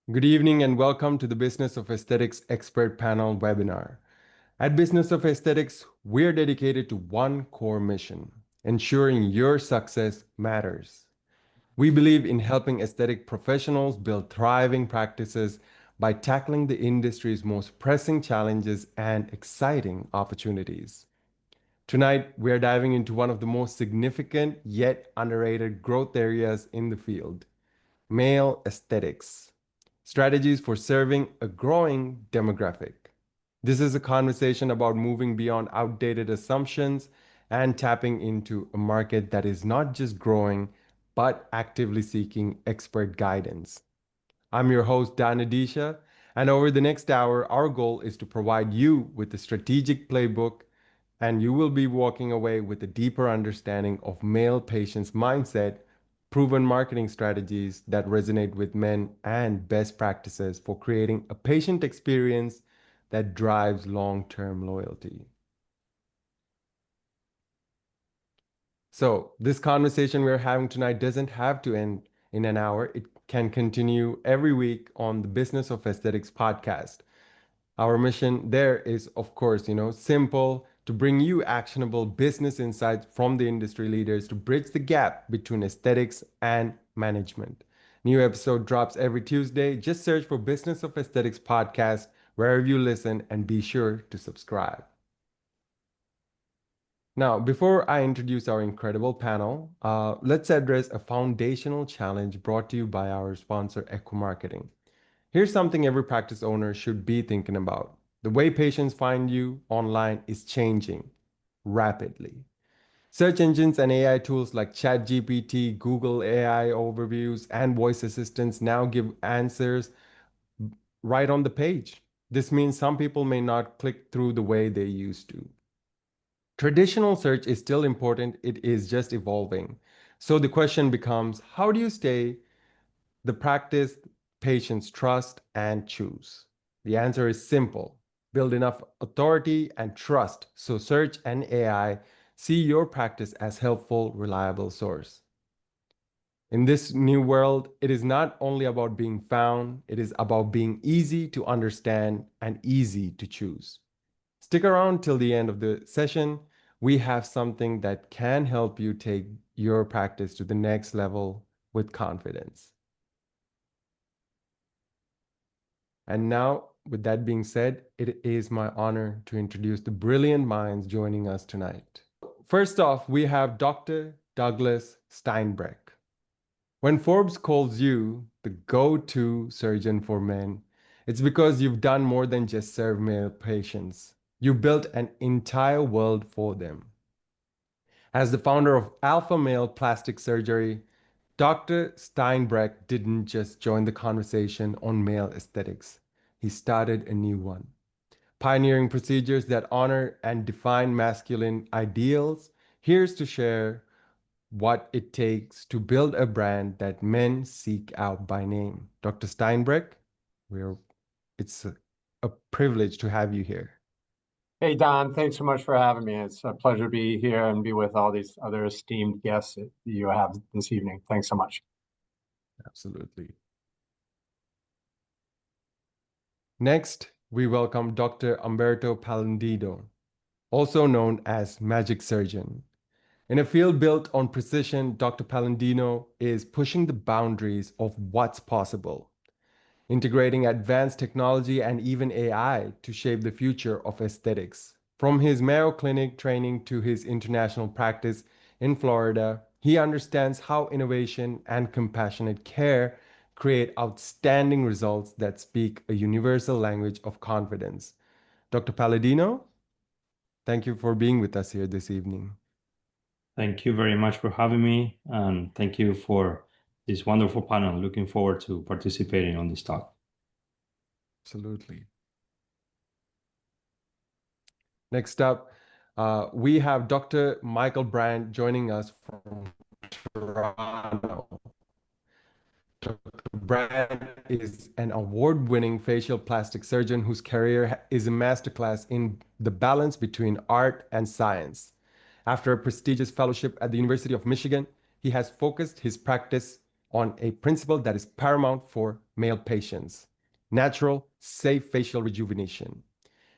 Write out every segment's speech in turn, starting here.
Good evening and welcome to the Business of Aesthetics Expert Panel webinar. At Business of Aesthetics, we're dedicated to one core mission, ensuring your success matters. We believe in helping aesthetic professionals build thriving practices by tackling the industry's most pressing challenges and exciting opportunities. Tonight, we are diving into one of the most significant yet underrated growth areas in the field, male aesthetics. Strategies for serving a growing demographic. This is a conversation about moving beyond outdated assumptions and tapping into a market that is not just growing, but actively seeking expert guidance. I'm your host, Dan Adisha, and over the next hour, our goal is to provide you with a strategic playbook, and you will be walking away with a deeper understanding of male patients' mindset, proven marketing strategies that resonate with men, and best practices for creating a patient experience that drives long-term loyalty. So, this conversation we're having tonight doesn't have to end in an hour. It can continue every week on the Business of Aesthetics podcast. Our mission there is, of course, simple to bring you actionable business insights from the industry leaders to bridge the gap between aesthetics and management. New episode drops every Tuesday. Just search for Business of Aesthetics podcast wherever you listen and be sure to subscribe. Now, before I introduce our incredible panel, let's address a foundational challenge brought to you by our sponsor, Equimarketing. Here's something every practice owner should be thinking about. The way patients find you online is changing rapidly. Search engines and AI tools like ChatGPT, Google AI overviews, and voice assistants now give answers right on the page. This means some people may not click through the way they used to. Traditional search is still important, it is just evolving. So the question becomes, how do you stay the practice patients trust and choose? The answer is simple. Build enough authority and trust so search and AI see your practice as helpful, reliable source. In this new world, it is not only about being found, it is about being easy to understand and easy to choose. Stick around till the end of the session. We have something that can help you take your practice to the next level with confidence. And now, with that being said, it is my honor to introduce the brilliant minds joining us tonight. First off, we have Dr. Douglas Steinbreck. When Forbes calls you the go-to surgeon for men, it's because you've done more than just serve male patients. You built an entire world for them. As the founder of Alpha Male Plastic Surgery, Dr. Steinbreck didn't just join the conversation on male aesthetics. He started a new one, pioneering procedures that honor and define masculine ideals. Here's to share what it takes to build a brand that men seek out by name. Dr. Steinbreck, we're, it's a privilege to have you here. Hey, Don, thanks so much for having me. It's a pleasure to be here and be with all these other esteemed guests that you have this evening. Thanks so much. Absolutely. Next, we welcome Dr. Umberto Palandino, also known as Magic Surgeon. In a field built on precision, Dr. Palandino is pushing the boundaries of what's possible, integrating advanced technology and even AI to shape the future of aesthetics. From his Mayo Clinic training to his international practice in Florida, he understands how innovation and compassionate care create outstanding results that speak a universal language of confidence. Dr. Palladino, thank you for being with us here this evening. Thank you very much for having me, and thank you for this wonderful panel. Looking forward to participating on this talk. Absolutely. Next up, we have Dr. Michael Brandt joining us from Toronto. Dr. Brandt is an award-winning facial plastic surgeon whose career is a masterclass in the balance between art and science. After a prestigious fellowship at the University of Michigan, he has focused his practice on a principle that is paramount for male patients: natural, safe facial rejuvenation.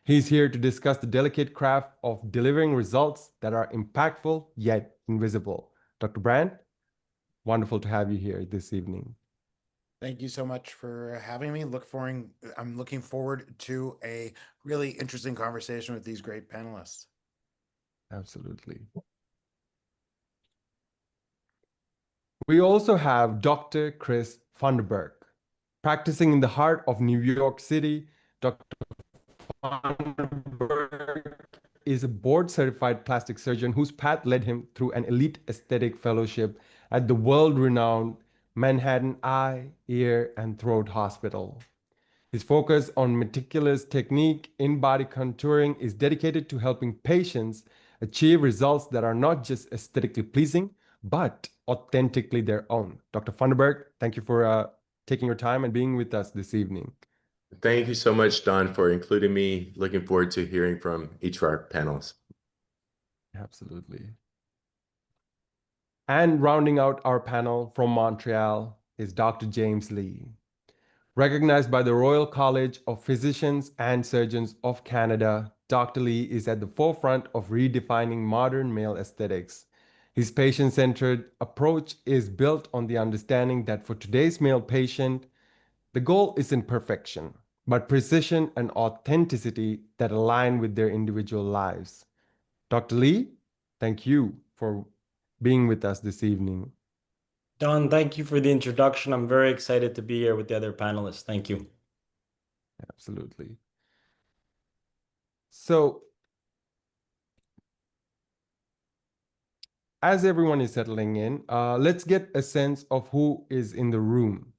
He's here to discuss the delicate craft of delivering results that are impactful yet invisible. Dr. Brand, wonderful to have you here this evening. Thank you so much for having me. I'm looking forward to a really interesting conversation with these great panelists. Absolutely. We also have Dr. Chris Funderburg. Practicing in the heart of New York City, Dr. Funderburg is a board-certified plastic surgeon whose path led him through an elite aesthetic fellowship at the world-renowned Manhattan Eye, Ear, and Throat Hospital. His focus on meticulous technique in body contouring is dedicated to helping patients achieve results that are not just aesthetically pleasing, but authentically their own. Dr. Funderburg, thank you for taking your time and being with us this evening. Thank you so much, Don, for including me. Looking forward to hearing from each of our panelists. Absolutely. And rounding out our panel from Montreal is Dr. James Lee. Recognized by the Royal College of Physicians and Surgeons of Canada, Dr. Lee is at the forefront of redefining modern male aesthetics. His patient-centered approach is built on the understanding that for today's male patient, the goal isn't perfection, but precision and authenticity that align with their individual lives. Dr. Lee, thank you for being with us this evening. Don, thank you for the introduction. I'm very excited to be here with the other panelists. Thank you. Absolutely. So, as everyone is settling in, let's get a sense of who is in the room.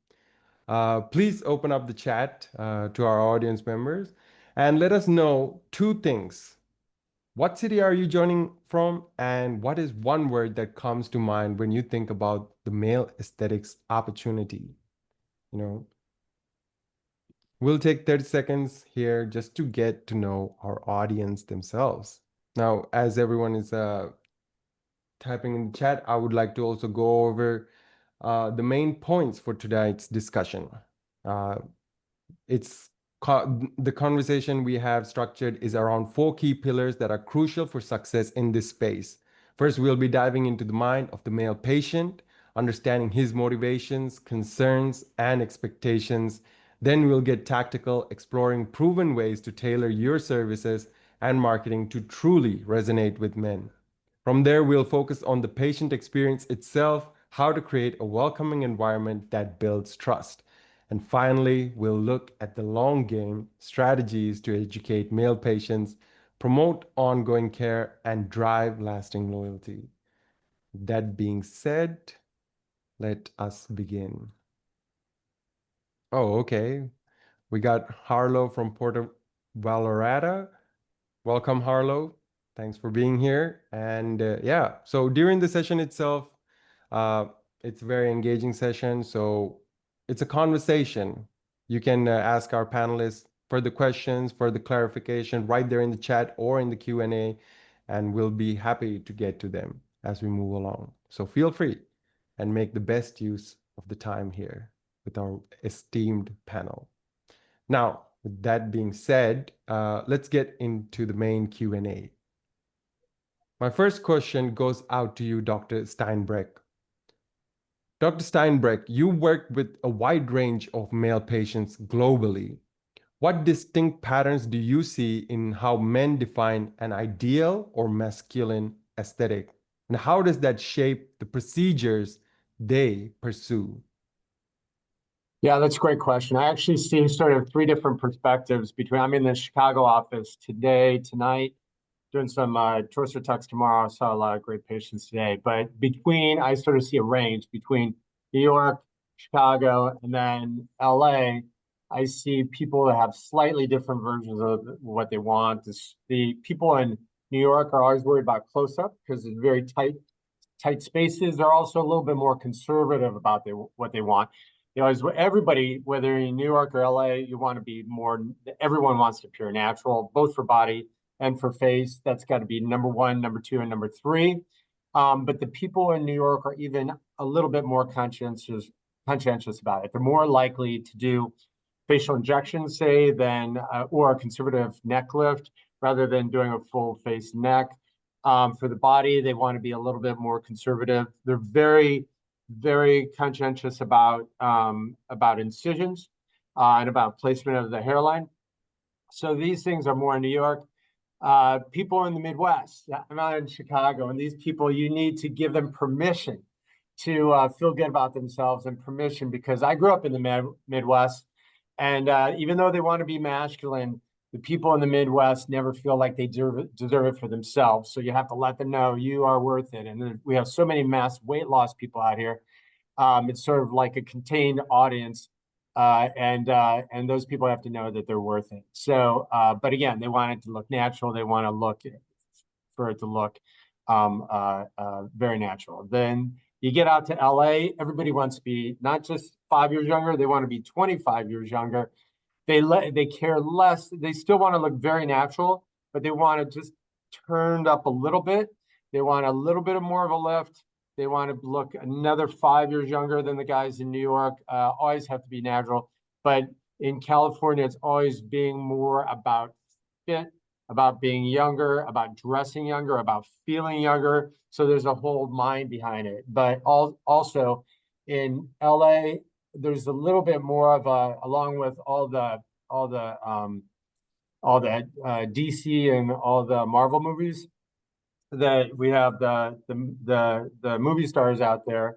Please open up the chat to our audience members and let us know two things. What city are you joining from? And what is one word that comes to mind when you think about the male aesthetics opportunity? We'll take 30 seconds here just to get to know our audience themselves. Now, as everyone is typing in the chat, I would like to also go over the main points for tonight's discussion. The conversation we have structured is around 4 key pillars that are crucial for success in this space. First, we'll be diving into the mind of the male patient, understanding his motivations, concerns, and expectations. Then we'll get tactical, exploring proven ways to tailor your services and marketing to truly resonate with men. From there, we'll focus on the patient experience itself, how to create a welcoming environment that builds trust. And finally, we'll look at the long game strategies to educate male patients, promote ongoing care, and drive lasting loyalty. That being said, let us begin. Oh, okay. We got Harlow from Puerto Vallarta. Welcome, Harlow. Thanks for being here. And yeah, so during the session itself, it's a very engaging session. So it's a conversation. You can ask our panelists further questions, further clarification right there in the chat or in the Q&A, and we'll be happy to get to them as we move along. So feel free and make the best use of the time here with our esteemed panel. Now, with that being said, let's get into the main Q&A. My first question goes out to you, Dr. Steinbreck. Dr. Steinbreck, you work with a wide range of male patients globally. What distinct patterns do you see in how men define an ideal or masculine aesthetic? And how does that shape the procedures they pursue? Yeah, that's a great question. I actually see sort of 3 different perspectives between, I'm in the Chicago office today, tonight, doing some torso tucks tomorrow. I saw a lot of great patients today, but I sort of see a range between New York, Chicago, and then LA. I see people that have slightly different versions of what they want. The people in New York are always worried about close-up because it's very tight spaces. They're also a little bit more conservative about what they want. As everybody, whether in New York or LA, everyone wants to appear natural, both for body and for face. That's got to be number 1, number 2, and number 3. But the people in New York are even a little bit more conscientious conscientious about it. They're more likely to do facial injections, say, than or a conservative neck lift rather than doing a full face neck. For the body, they want to be a little bit more conservative. They're very, very conscientious about incisions and about placement of the hairline. So these things are more in New York. People in the Midwest, I'm not in Chicago, and these people, you need to give them permission to feel good about themselves and permission, because I grew up in the Midwest, and even though they want to be masculine, the people in the Midwest never feel like they deserve it for themselves. So you have to let them know you are worth it. And we have so many mass weight loss people out here. It's sort of like a contained audience. And those people have to know that they're worth it. So, but again, they want it to look natural. They want to look for it to look very natural. Then you get out to LA, everybody wants to be not just 5 years younger, they want to be 25 years younger. They care less. They still want to look very natural, but they want to just turned up a little bit. They want a little bit of more of a lift. They want to look another 5 years younger than the guys in New York. Always have to be natural. But in California, it's always being more about fit, about being younger, about dressing younger, about feeling younger. So there's a whole mind behind it. But also in LA, there's a little bit more of a, along with all the DC and all the Marvel movies, that we have the movie stars out there.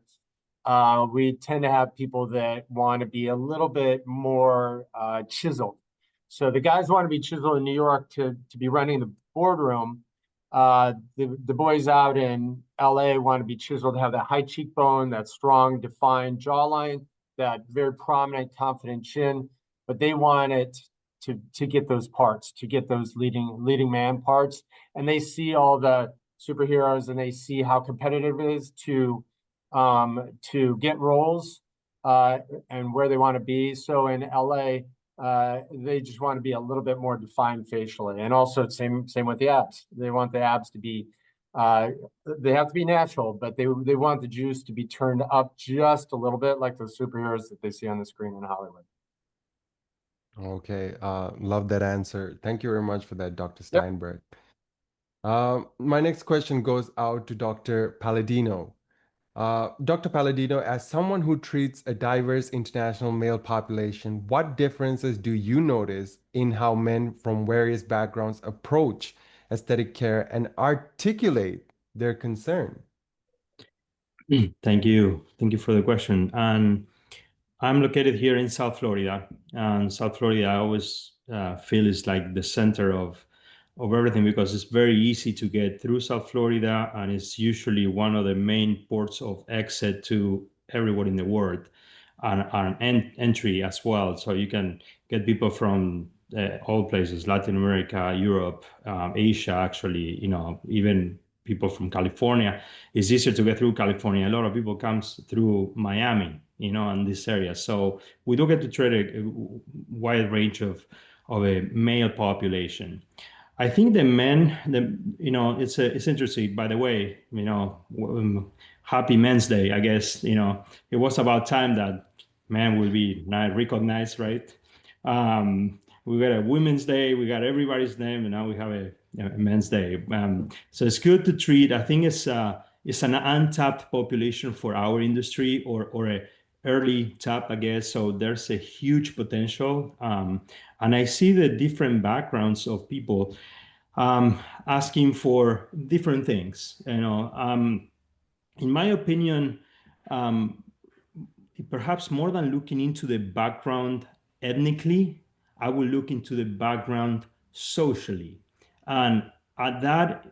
We tend to have people that want to be a little bit more chiseled. So the guys want to be chiseled in New York to be running the boardroom. The boys out in LA want to be chiseled, have that high cheekbone, that strong, defined jawline, that very prominent, confident chin, but they want it to get those parts, to get those leading man parts. And they see all the superheroes and they see how competitive it is to get roles and where they want to be. So in LA, they just want to be a little bit more defined facially. And also same with the abs. They want the abs to be they have to be natural, but they want the juice to be turned up just a little bit, like those superheroes that they see on the screen in Hollywood. Okay, love that answer. Thank you very much for that, Dr. Yep. Steinberg. My next question goes out to Dr. Palladino. Dr. Palladino, as someone who treats a diverse international male population, what differences do you notice in how men from various backgrounds approach aesthetic care and articulate their concern? Thank you. Thank you for the question. And I'm located here in South Florida, and South Florida I always feel is like the center of everything, because it's very easy to get through South Florida, and it's usually one of the main ports of exit to everywhere in the world, and an entry as well. So you can get people from all places, Latin America, Europe, Asia, actually, even people from California. It's easier to get through California. A lot of people comes through Miami, in this area. So we do get to treat a wide range of a male population. I think the men, it's interesting, by the way, happy Men's Day, I guess, it was about time that men will be recognized, right? We got a Women's Day, we got everybody's name, and now we have a Men's Day. So it's good to treat. I think it's an untapped population for our industry, or a early tap, I guess. So there's a huge potential, and I see the different backgrounds of people asking for different things. In my opinion, perhaps more than looking into the background ethnically, I will look into the background socially. And that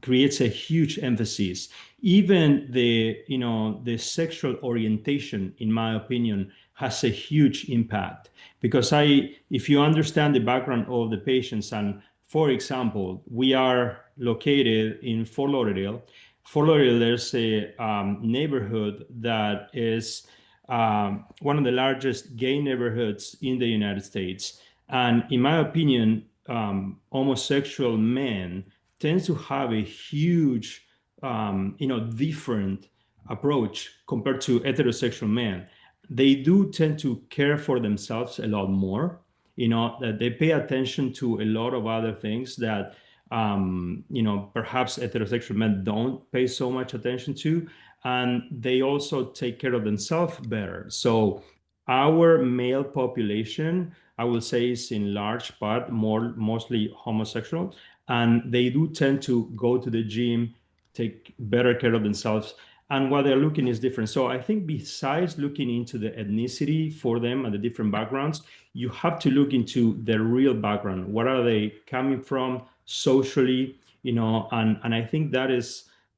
creates a huge emphasis. Even the sexual orientation, in my opinion, has a huge impact, because if you understand the background of the patients, and for example, we are located in Fort Lauderdale. Fort Lauderdale, there's a neighborhood that is one of the largest gay neighborhoods in the United States. And in my opinion, homosexual men tend to have a huge, different approach compared to heterosexual men. They do tend to care for themselves a lot more. That they pay attention to a lot of other things that perhaps heterosexual men don't pay so much attention to, and they also take care of themselves better. So our male population, I will say, is in large part mostly homosexual, and they do tend to go to the gym, take better care of themselves, and what they're looking is different. So I think besides looking into the ethnicity for them and the different backgrounds, you have to look into their real background. What are they coming from socially? And I think that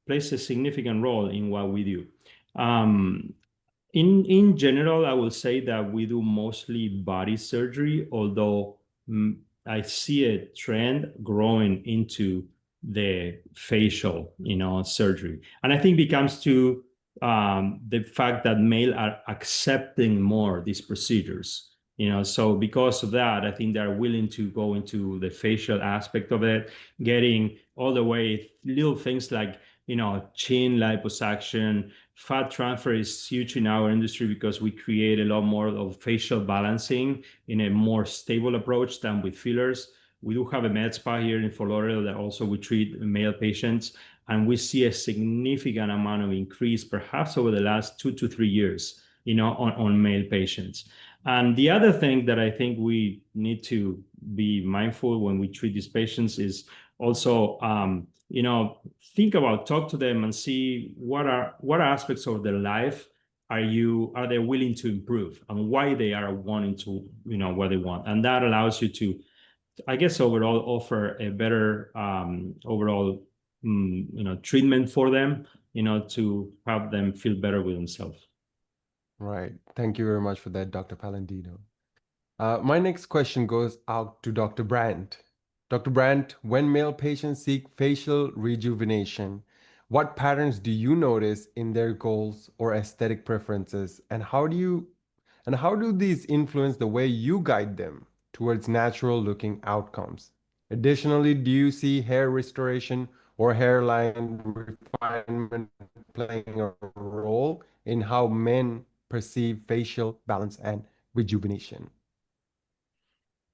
plays a significant role in what we do. In general, I will say that we do mostly body surgery, although I see a trend growing into the facial, surgery. And I think it comes to the fact that male are accepting more these procedures. So because of that, I think they're willing to go into the facial aspect of it, getting all the way little things like, chin liposuction. Fat transfer is huge in our industry because we create a lot more of facial balancing in a more stable approach than with fillers. We do have a med spa here in Fort Lauderdale that also we treat male patients, and we see a significant amount of increase, perhaps over the last 2 to 3 years, on male patients. And the other thing that I think we need to be mindful when we treat these patients is also talk to them and see what aspects of their life are they willing to improve, and why they are wanting to, what they want. And that allows you to, I guess, overall offer a better overall treatment for them, to help them feel better with themselves. Right. Thank you very much for that, Dr. Palladino. My next question goes out to Dr. Brandt. Dr. Brandt, when male patients seek facial rejuvenation, what patterns do you notice in their goals or aesthetic preferences, and how do these influence the way you guide them towards natural looking outcomes? Additionally, do you see hair restoration or hairline refinement playing a role in how men perceive facial balance and rejuvenation?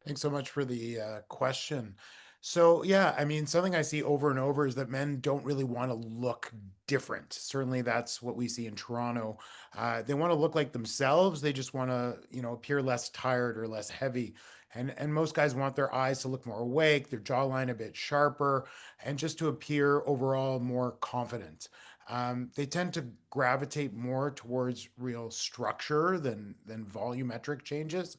Thanks so much for the question. So yeah, I mean, something I see over and over is that men don't really want to look different. Certainly, that's what we see in Toronto. They want to look like themselves. They just want to, appear less tired or less heavy. And most guys want their eyes to look more awake, their jawline a bit sharper, and just to appear overall more confident. They tend to gravitate more towards real structure than volumetric changes.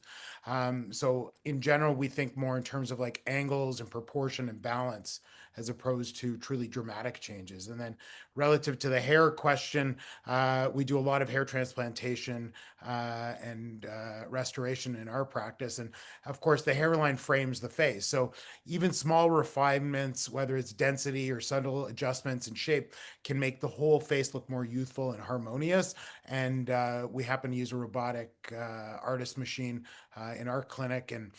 So in general, we think more in terms of like angles and proportion and balance as opposed to truly dramatic changes. And then relative to the hair question, we do a lot of hair transplantation and restoration in our practice. And of course, the hairline frames the face. So even small refinements, whether it's density or subtle adjustments in shape, can make the whole face look more youthful and harmonious. And we happen to use a robotic artist machine in our clinic, and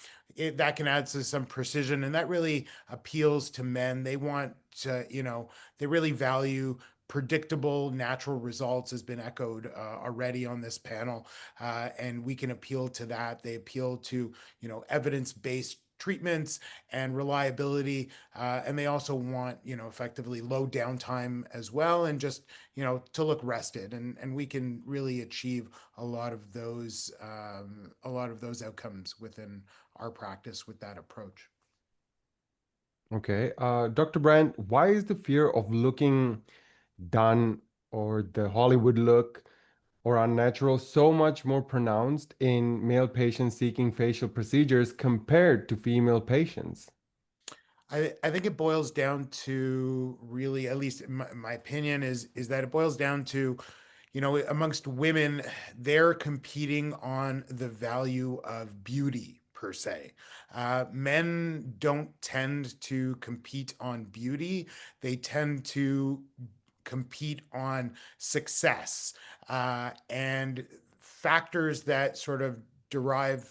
that can add to some precision, and that really appeals to men. They want to, they really value predictable natural results, has been echoed already on this panel, and we can appeal to that. They appeal to, evidence-based treatments and reliability, and they also want, effectively low downtime as well, and just, to look rested, and we can really achieve a lot of those outcomes within our practice with that approach. Okay. Dr. Brandt, why is the fear of looking done or the Hollywood look or unnatural so much more pronounced in male patients seeking facial procedures compared to female patients? I think it boils down to, really, at least in my opinion, is that it boils down to, amongst women, they're competing on the value of beauty per se. Men don't tend to compete on beauty. They tend to compete on success, and factors that sort of derive,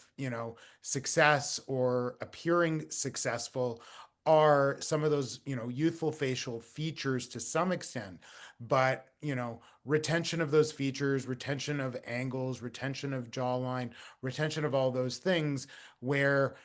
success or appearing successful are some of those, youthful facial features to some extent, but, retention of those features, retention of angles, retention of jawline, retention of all those things where,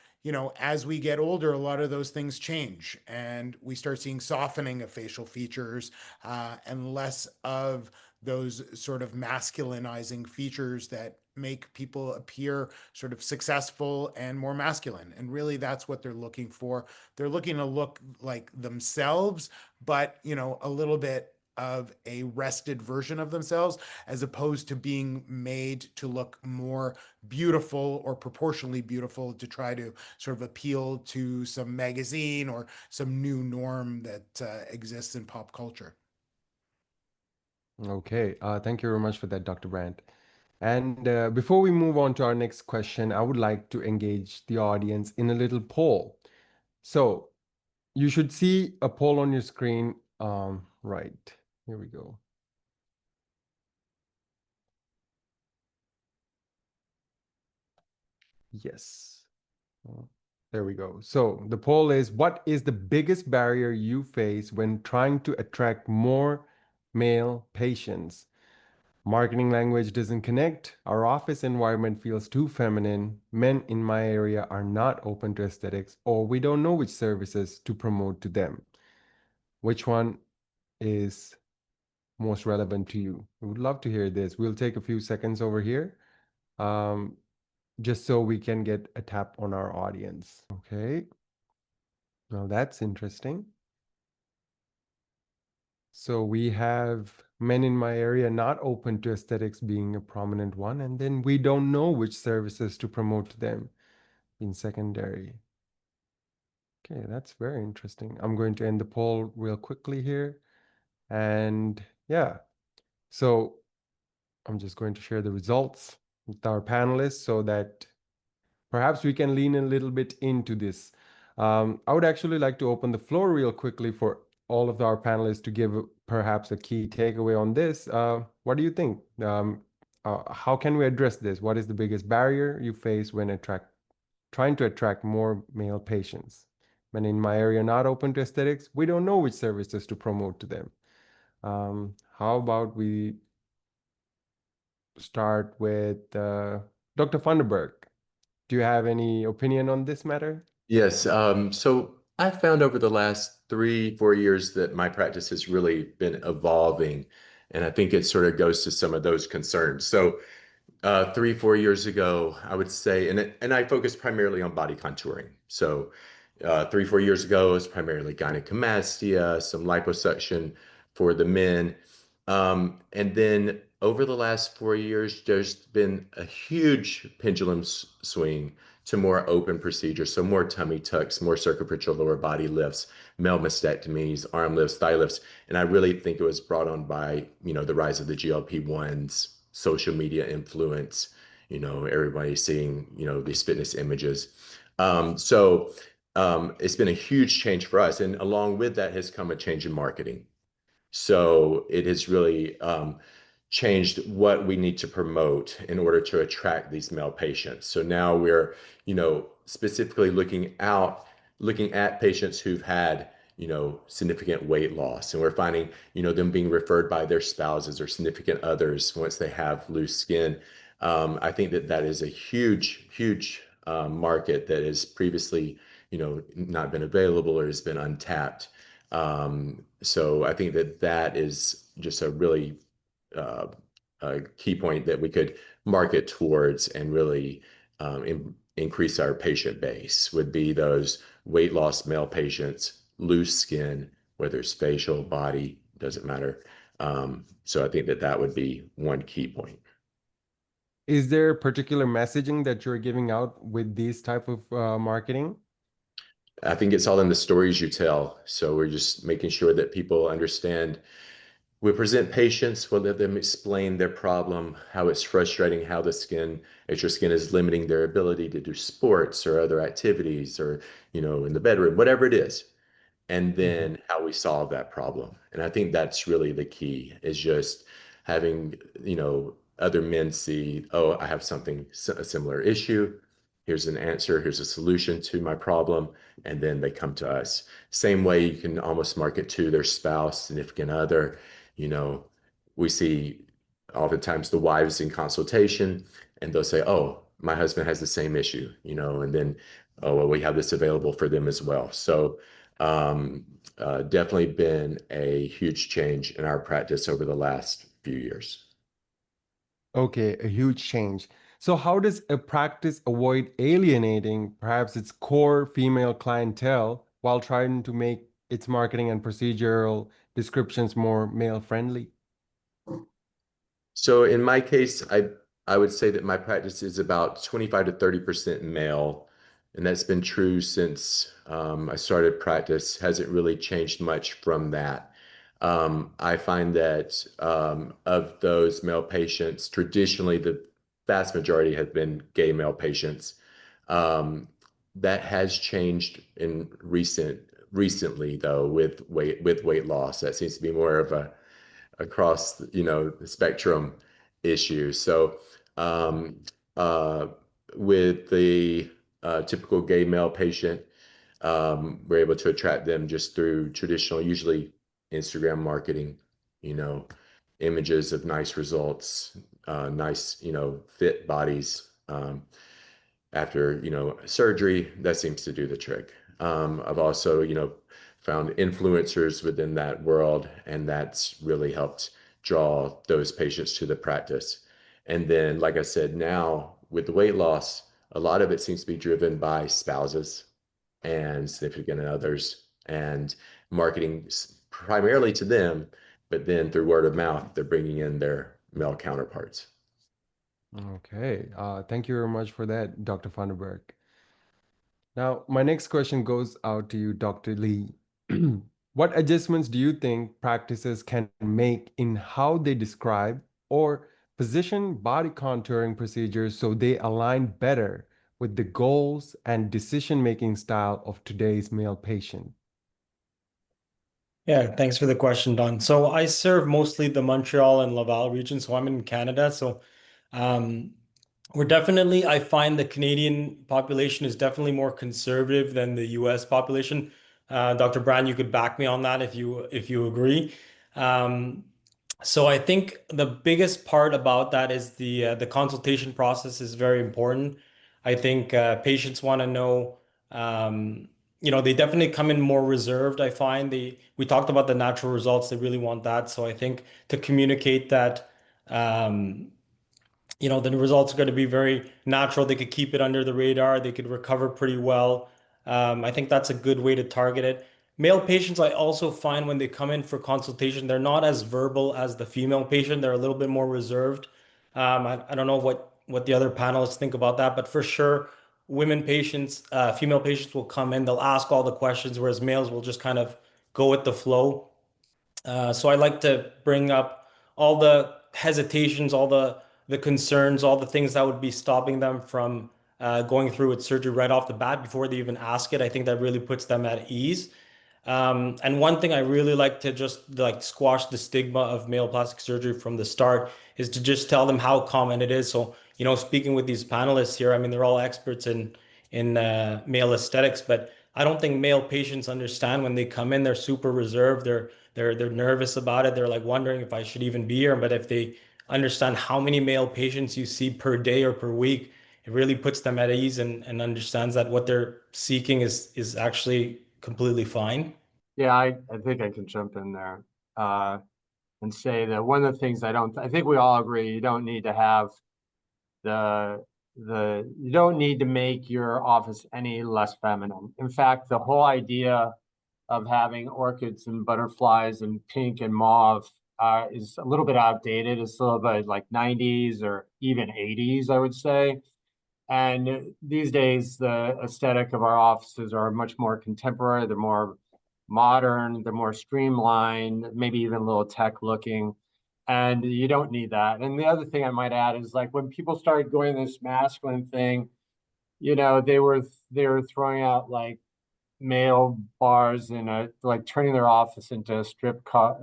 as we get older, a lot of those things change and we start seeing softening of facial features, and less of those sort of masculinizing features that make people appear sort of successful and more masculine. And really, that's what they're looking for. They're looking to look like themselves, but, a little bit of a rested version of themselves, as opposed to being made to look more beautiful or proportionally beautiful to try to sort of appeal to some magazine or some new norm that exists in pop culture. Okay, thank you very much for that, Dr. Brandt. And before we move on to our next question, I would like to engage the audience in a little poll. So you should see a poll on your screen. Right, here we go. Yes. There we go. So the poll is, what is the biggest barrier you face when trying to attract more male patients? Marketing language doesn't connect. Our office environment feels too feminine. Men in my area are not open to aesthetics, or we don't know which services to promote to them. Which one is most relevant to you? We would love to hear this. We'll take a few seconds over here, just so we can get a tap on our audience. Okay. Now that's interesting. So we have men in my area not open to aesthetics being a prominent one, and then we don't know which services to promote to them in secondary. Okay, that's very interesting. I'm going to end the poll real quickly here. And yeah, so I'm just going to share the results with our panelists so that perhaps we can lean a little bit into this. I would actually like to open the floor real quickly for all of our panelists to give perhaps a key takeaway on this. What do you think? How can we address this? What is the biggest barrier you face when trying to attract more male patients? Men in my area not open to aesthetics, we don't know which services to promote to them. How about we start with Dr. Funderburg? Do you have any opinion on this matter? Yes. So I found over the last 3, 4 years that my practice has really been evolving. And I think it sort of goes to some of those concerns. So 3, 4 years ago, I would say, and I focused primarily on body contouring. So 3, 4 years ago, it was primarily gynecomastia, some liposuction for the men. And then over the last 4 years, there's been a huge pendulum swing to more open procedures. So more tummy tucks, more circumferential lower body lifts, male mastectomies, arm lifts, thigh lifts. And I really think it was brought on by, the rise of the GLP-1s, social media influence, everybody seeing, these fitness images. It's been a huge change for us. And along with that has come a change in marketing. So it has really changed what we need to promote in order to attract these male patients. So now we're, specifically looking at patients who've had, significant weight loss. And we're finding, them being referred by their spouses or significant others once they have loose skin. I think that is a huge, huge market that has previously, not been available or has been untapped. So I think that is just a really a key point that we could market towards and really increase our patient base would be those weight loss male patients, loose skin, whether it's facial, body, doesn't matter. So I think that would be one key point. Is there particular messaging that you're giving out with these type of marketing? I think it's all in the stories you tell. So we're just making sure that people understand. We present patients, we'll let them explain their problem, how it's frustrating, how extra skin is limiting their ability to do sports or other activities or, in the bedroom, whatever it is. And then how we solve that problem. And I think that's really the key is just having, other men see, oh, I have a similar issue. here's an answer, here's a solution to my problem, and then they come to us. Same way you can almost market to their spouse, significant other. You know, we see oftentimes the wives in consultation, and they'll say, oh, my husband has the same issue, you know, and then, oh, well, we have this available for them as well. So definitely been a huge change in our practice over the last few years. Okay, a huge change. So how does a practice avoid alienating perhaps its core female clientele while trying to make its marketing and procedural descriptions more male friendly? So in my case, I would say that my practice is about 25 to 30% male, and that's been true since I started practice. Hasn't really changed much from that. I find that of those male patients, traditionally the vast majority have been gay male patients. Um, that has changed in recently though with weight loss. That seems to be more of a across, you know, the spectrum issue. So um, uh, with the typical gay male patient, we're able to attract them just through traditional, usually Instagram marketing, you know, images of nice results, nice, you know, fit bodies. After, you know, surgery, that seems to do the trick. I've also, you know, found influencers within that world, and that's really helped draw those patients to the practice. And then, like I said, now with the weight loss, a lot of it seems to be driven by spouses and significant others and marketing primarily to them, but then through word of mouth, they're bringing in their male counterparts. Okay, thank you very much for that, Dr. Vandenberg. Now, my next question goes out to you, Dr. Lee. What adjustments do you think practices can make in how they describe or position body contouring procedures so they align better with the goals and decision-making style of today's male patient? Yeah, thanks for the question, Don. So I serve mostly the Montreal and Laval region, so I'm in Canada. So um, we're definitely, I find the Canadian population is definitely more conservative than the US population. Dr. Brand, you could back me on that if you agree. Um, so I think the biggest part about that is the consultation process is very important. I think patients want to know, they definitely come in more reserved. I find we talked about the natural results. They really want that. So I think to communicate that, um, the results are going to be very natural. They could keep it under the radar. They could recover pretty well. I think that's a good way to target it. Male patients, I also find when they come in for consultation, they're not as verbal as the female patient. They're a little bit more reserved. I don't know what the other panelists think about that, but for sure, female patients will come in, they'll ask all the questions, whereas males will just kind of go with the flow. So I like to bring up all the hesitations, all the concerns, all the things that would be stopping them from going through with surgery right off the bat before they even ask it. I think that really puts them at ease. And one thing I really like to just like squash the stigma of male plastic surgery from the start is to just tell them how common it is. So, speaking with these panelists here, I mean, they're all experts in male aesthetics, but I don't think male patients understand when they come in, they're super reserved. They're nervous about it. They're like wondering if I should even be here. But if they understand how many male patients you see per day or per week, it really puts them at ease and understands that what they're seeking is actually completely fine. Yeah, I think I can jump in there and say that one of the things I think we all agree, you don't need to have you don't need to make your office any less feminine. In fact, the whole idea of having orchids and butterflies and pink and mauve is a little bit outdated. It's a little bit like 90s or even 80s, I would say. And these days, the aesthetic of our offices are much more contemporary. They're more modern. They're more streamlined, maybe even a little tech looking. And you don't need that. And the other thing I might add is like when people started going this masculine thing, they were throwing out like male bars and like turning their office into a strip club.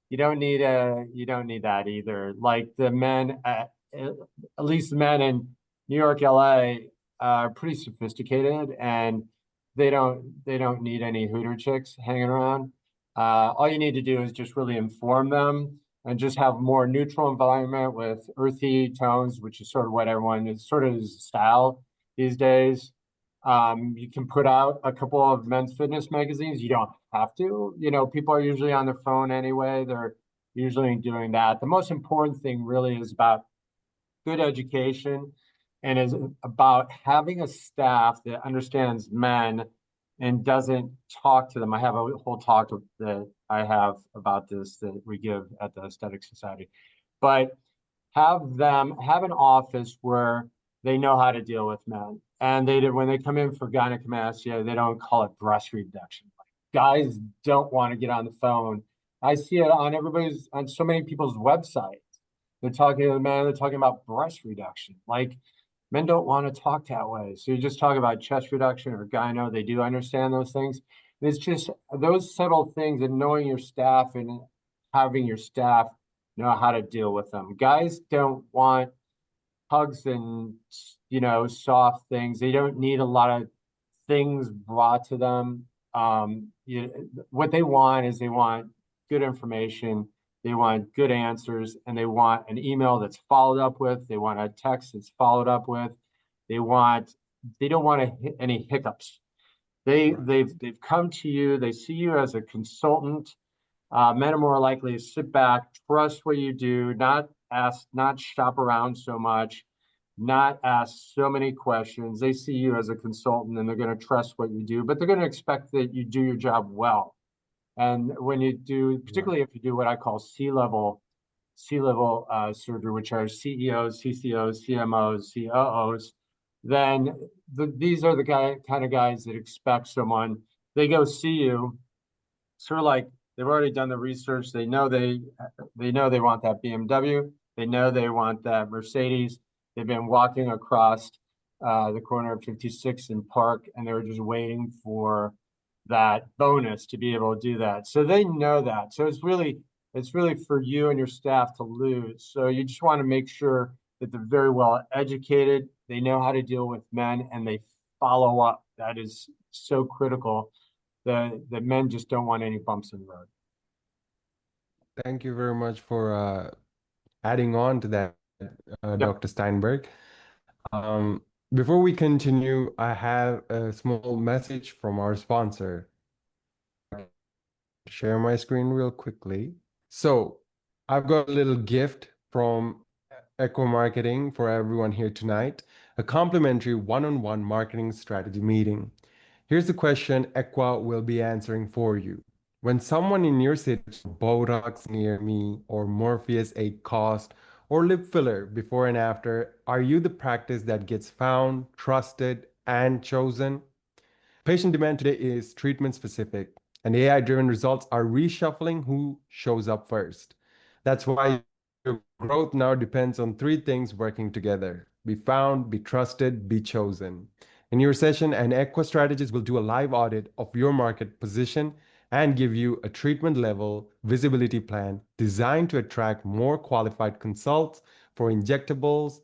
You don't need that either. Like the men at least the men in New York, LA are pretty sophisticated, and they don't need any hooter chicks hanging around. All you need to do is just really inform them and just have more neutral environment with earthy tones, which is sort of what everyone is sort of style these days. You can put out a couple of men's fitness magazines. You don't have to. You know, people are usually on their phone anyway. They're usually doing that. The most important thing really is about good education and is about having a staff that understands men and doesn't talk to them. I have a whole talk that I have about this that we give at the Aesthetic Society. But have an office where they know how to deal with men. And when they come in for gynecomastia, they don't call it breast reduction. Guys don't want to get on the phone. I see it on so many people's websites. They're talking to the man, they're talking about breast reduction. Like, men don't want to talk that way. So you just talk about chest reduction or gyno, they do understand those things. It's just those subtle things and knowing your staff and having your staff know how to deal with them. Guys don't want hugs and, you know, soft things. They don't need a lot of things brought to them. What they want is they want good information. They want good answers, and they want an email that's followed up with. They want a text that's followed up with. They don't want any hiccups. They've come to you. They see you as a consultant. Men are more likely to sit back, trust what you do, not shop around so much, not ask so many questions. They see you as a consultant, and they're going to trust what you do, but they're going to expect that you do your job well. And when you do, particularly if you do what I call C-level surgery, which are CEOs, CCOs, CMOs, COOs, then these are the kind of guys that expect someone. They go see you, sort of like they've already done the research. They know they want that BMW. They know they want that Mercedes. They've been walking across the corner of 56 and Park, and they were just waiting for that bonus to be able to do that. So they know that. So it's really for you and your staff to lose. So you just want to make sure that they're very well educated. They know how to deal with men, and they follow up. That is so critical. The men just don't want any bumps in the road. Thank you very much for adding on to that, Dr. Steinberg. Before we continue, I have a small message from our sponsor. Share my screen real quickly. So I've got a little gift from Echo Marketing for everyone here tonight, a complimentary one-on-one marketing strategy meeting. Here's the question Equa will be answering for you. When someone in your city Botox near me or Morpheus 8 cost or lip filler before and after, are you the practice that gets found, trusted, and chosen? Patient demand today is treatment specific, and AI-driven results are reshuffling who shows up first. That's why your growth now depends on three things working together: be found, be trusted, be chosen. In your session, an Equa strategist will do a live audit of your market position and give you a treatment level visibility plan designed to attract more qualified consults for injectables,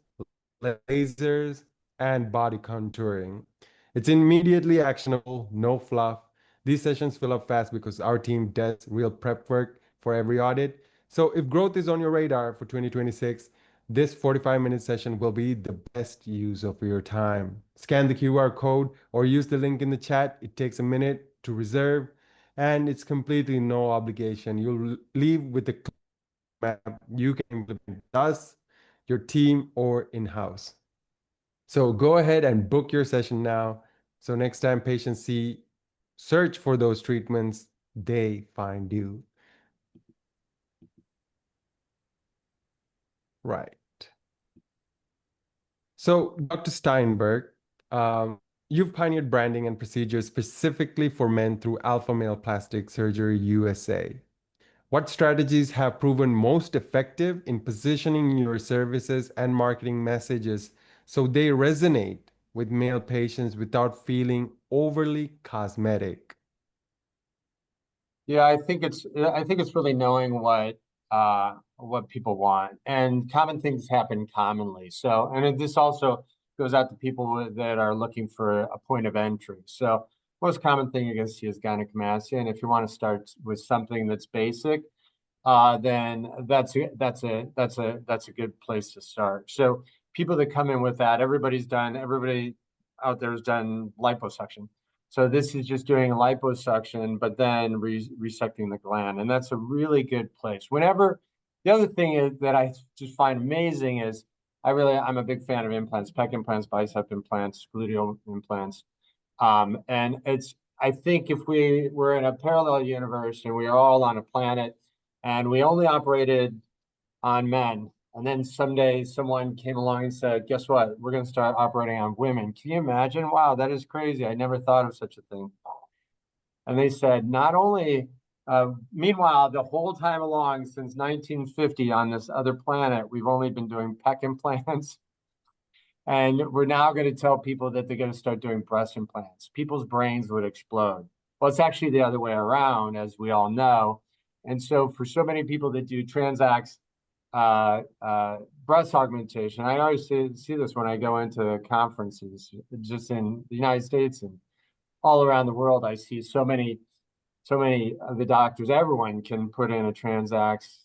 lasers, and body contouring. It's immediately actionable, no fluff. These sessions fill up fast because our team does real prep work for every audit. So if growth is on your radar for 2026, this 45-minute session will be the best use of your time. Scan the QR code or use the link in the chat. It takes a minute to reserve, and it's completely no obligation. You'll leave with a map you can implement us, your team, or in-house. So go ahead and book your session now. So next time patients search for those treatments, they find you. Right. So Dr. Steinberg, you've pioneered branding and procedures specifically for men through Alpha Male Plastic Surgery USA. What strategies have proven most effective in positioning your services and marketing messages so they resonate with male patients without feeling overly cosmetic? Yeah, I think it's really knowing what what people want, and common things happen commonly. So, this also goes out to people that are looking for a point of entry. So, most common thing you're going to see is gynecomastia, and if you want to start with something that's basic, then that's a good place to start. So, people that come in with that, everybody out there has done liposuction. So this is just doing liposuction, but then resecting the gland. And that's a really good place. The other thing is that I just find amazing is I'm a big fan of implants, pec implants, bicep implants, gluteal implants. And I think if we were in a parallel universe and we are all on a planet and we only operated on men, and then someday someone came along and said, guess what? We're going to start operating on women. Can you imagine? Wow, that is crazy. I never thought of such a thing. And they said, not only, meanwhile, the whole time along since 1950 on this other planet, we've only been doing pec implants. And we're now going to tell people that they're going to start doing breast implants. People's brains would explode. Well, it's actually the other way around, as we all know. And so for so many people that do Transax breast augmentation, I always see this when I go into conferences, just in the United States and all around the world. I see so many of the doctors, everyone can put in a Transax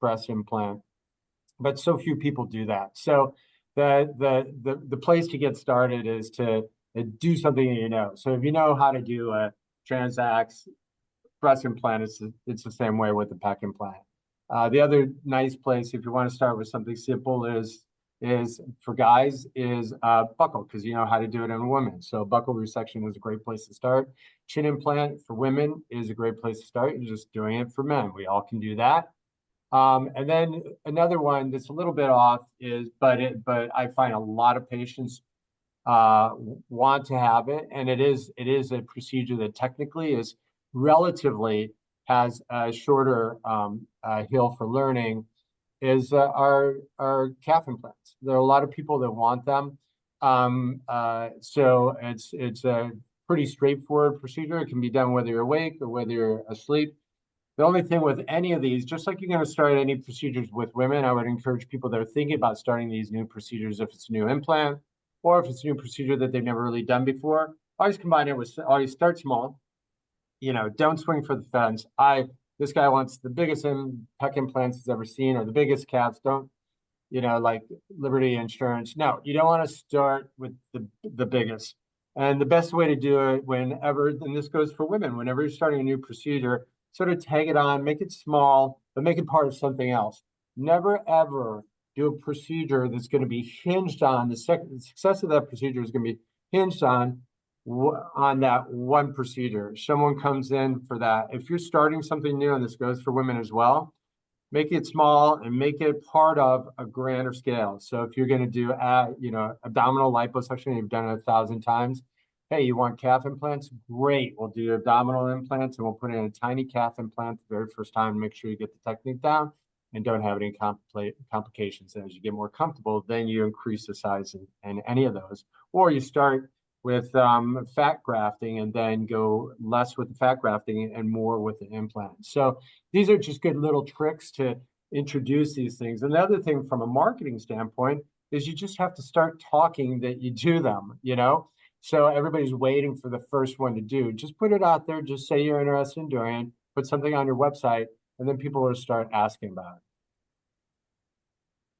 breast implant, but so few people do that. So the place to get started is to do something that you know. So if you know how to do a Transax breast implant, it's the same way with the pec implant. The other nice place, if you want to start with something simple, is for guys is buccal, because you know how to do it in a woman. So buccal resection is a great place to start. Chin implant for women is a great place to start. You're just doing it for men. We all can do that. And then another one that's a little bit off is, but I find a lot of patients want to have it, and it is a procedure that technically is relatively has a shorter hill for learning, is our calf implants. There are a lot of people that want them. So it's a pretty straightforward procedure. It can be done whether you're awake or whether you're asleep. The only thing with any of these, just like you're going to start any procedures with women, I would encourage people that are thinking about starting these new procedures, if it's a new implant or if it's a new procedure that they've never really done before, always combine it with, always start small. Don't swing for the fence. This guy wants the biggest pec implants he's ever seen, or the biggest calves. Don't, like Liberty Insurance. No, you don't want to start with the biggest. And the best way to do it whenever, and this goes for women, whenever you're starting a new procedure, sort of tag it on, make it small, but make it part of something else. Never, ever do a procedure that's going to be hinged on, the success of that procedure is going to be hinged on that one procedure. Someone comes in for that. If you're starting something new, and this goes for women as well, make it small and make it part of a grander scale. So if you're going to do, abdominal liposuction, you've done it 1,000 times. Hey, you want calf implants? Great. We'll do abdominal implants, and we'll put in a tiny calf implant the very first time to make sure you get the technique down and don't have any complications. And as you get more comfortable, then you increase the size in any of those. Or you start with fat grafting and then go less with the fat grafting and more with the implant. So these are just good little tricks to introduce these things. And the other thing from a marketing standpoint is you just have to start talking that you do them, So everybody's waiting for the first one to do. Just put it out there. Just say you're interested in doing it. Put something on your website, and then people will start asking about it.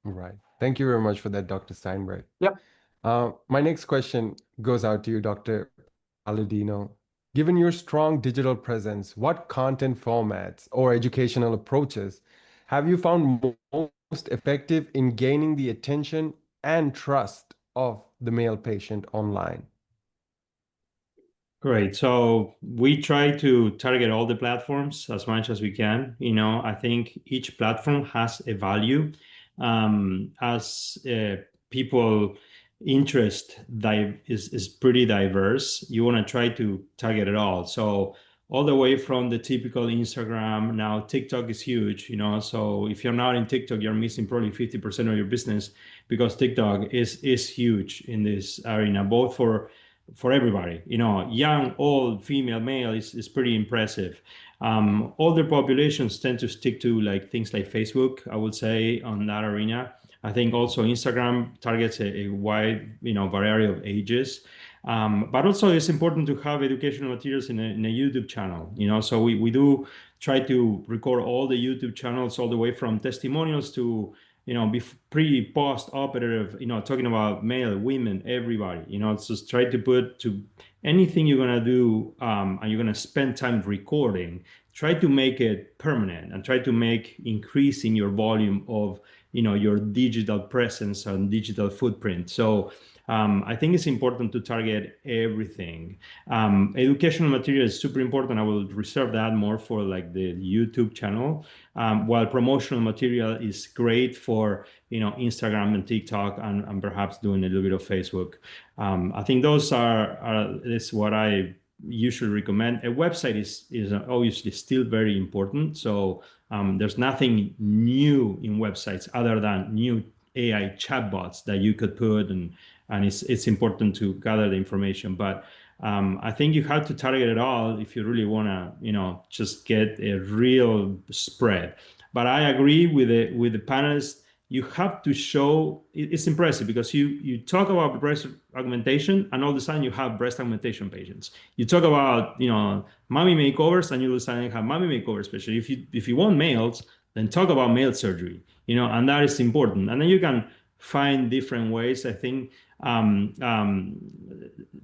Right. Thank you very much for that, Dr. Steinberg. Yep. My next question goes out to you, Dr. Palladino. Given your strong digital presence, what content formats or educational approaches have you found most effective in gaining the attention and trust of the male patient online? Great. So we try to target all the platforms as much as we can. I think each platform has a value. As people interest is pretty diverse. You want to try to target it all. So all the way from the typical Instagram, now TikTok is huge, so if you're not in TikTok, you're missing probably 50% of your business, because TikTok is huge in this arena, both for for everybody. Young, old, female, male is pretty impressive. Older populations tend to stick to like things like Facebook, I would say, on that arena. I think also Instagram targets a wide, variety of ages. But also it's important to have educational materials in a YouTube channel, so we do try to record all the YouTube channels all the way from testimonials to, pre, post operative, talking about male, women, everybody, just try to put to anything you're going to do, and you're going to spend time recording, try to make it permanent and try to make increasing your volume of, your digital presence and digital footprint. So I think it's important to target everything. Educational material is super important. I will reserve that more for like the YouTube channel, while promotional material is great for, Instagram and TikTok and perhaps doing a little bit of Facebook. I think those is what I usually recommend. A website is obviously still very important. So there's nothing new in websites other than new AI chatbots that you could put, and it's important to gather the information. But I think you have to target it all if you really want to, just get a real spread. But I agree with the panelists. You have to show it's impressive because you talk about breast augmentation and all of a sudden you have breast augmentation patients. You talk about mommy makeovers and you all of a sudden have mommy makeovers, especially if you want males, then talk about male surgery, and that is important. And then you can find different ways. I think what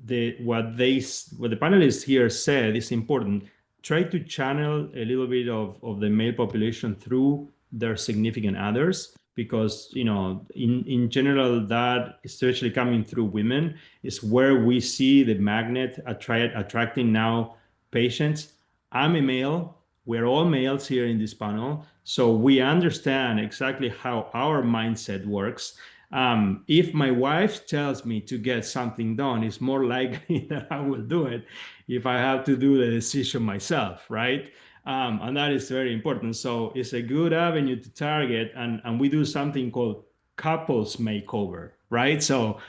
the panelists here said is important. Try to channel a little bit of the male population through their significant others, because in general, that especially coming through women is where we see the magnet attracting now patients. I'm a male. We're all males here in this panel, so we understand exactly how our mindset works. If my wife tells me to get something done, it's more likely that I will do it if I have to do the decision myself, right? And that is very important. So it's a good avenue to target, and we do something called couples makeover, right? So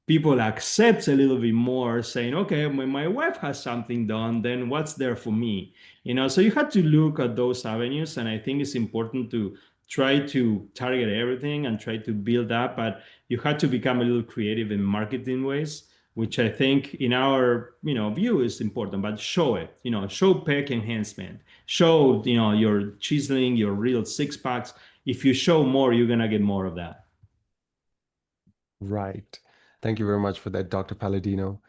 people accept a little bit more, saying, okay, when my wife has something done, then what's there for me? So you have to look at those avenues, and I think it's important to try to target everything and try to build up, but you have to become a little creative in marketing ways, which I think in our view is important. But show it, show pec enhancement, show your chiseling, your real six packs. If you show more, you're gonna get more of that. Right. Thank you very much for that, Dr. Palladino.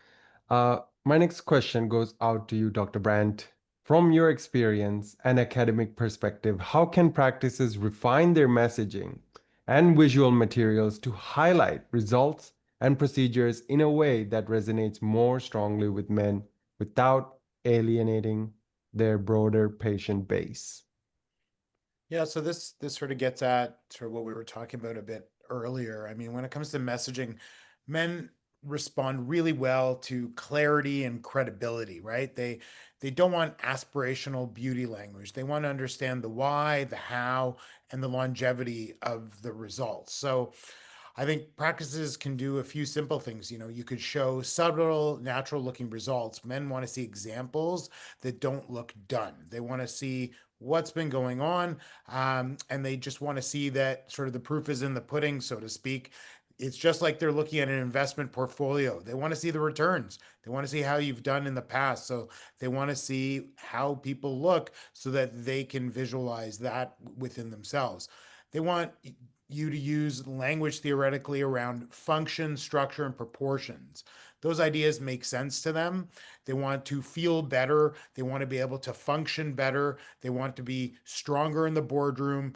My next question goes out to you, Dr. Brandt. From your experience and academic perspective, how can practices refine their messaging and visual materials to highlight results and procedures in a way that resonates more strongly with men without alienating their broader patient base? Yeah, so this sort of gets at sort of what we were talking about a bit earlier. I mean, when it comes to messaging, men respond really well to clarity and credibility, right? They don't want aspirational beauty language. They want to understand the why, the how, and the longevity of the results. So I think practices can do a few simple things. You could show subtle, natural looking results. Men want to see examples that don't look done. They want to see what's been going on, and they just want to see that sort of the proof is in the pudding, so to speak. It's just like they're looking at an investment portfolio. They want to see the returns. They want to see how you've done in the past. So they want to see how people look so that they can visualize that within themselves. They want you to use language theoretically around function, structure, and proportions. Those ideas make sense to them. They want to feel better. They want to be able to function better. They want to be stronger in the boardroom.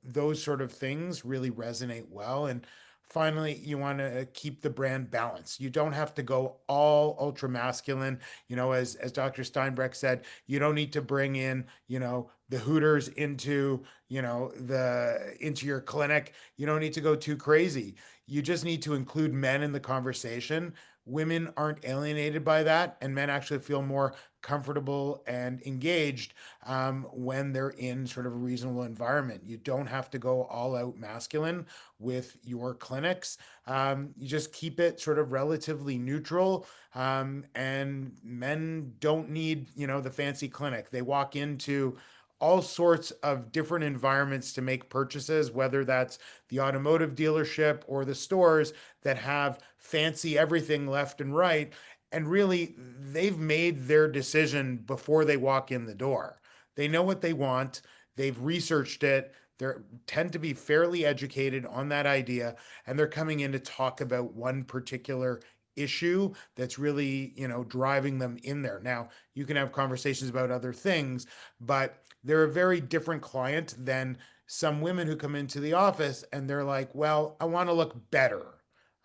Those sort of things really resonate well. And finally, you want to keep the brand balanced. You don't have to go all ultra masculine. As Dr. Steinbreck said, you don't need to bring in, the Hooters into your clinic. You don't need to go too crazy. you just need to include men in the conversation. Women aren't alienated by that, and men actually feel more comfortable and engaged when they're in sort of a reasonable environment. You don't have to go all out masculine with your clinics. You just keep it sort of relatively neutral. And men don't need, the fancy clinic. They walk into all sorts of different environments to make purchases, whether that's the automotive dealership or the stores that have fancy everything left and right. And really, they've made their decision before they walk in the door. They know what they want, they've researched it. They tend to be fairly educated on that idea, and they're coming in to talk about one particular issue that's really, driving them in there. Now, you can have conversations about other things, but they're a very different client than some women who come into the office and they're like, well, I want to look better.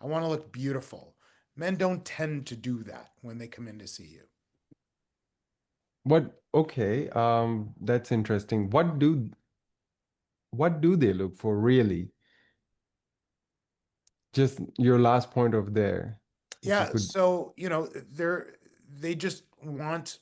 I want to look beautiful. Men don't tend to do that when they come in to see you. Okay, that's interesting. What do they look for really? Just your last point of there, if you Yeah, could. so, they just want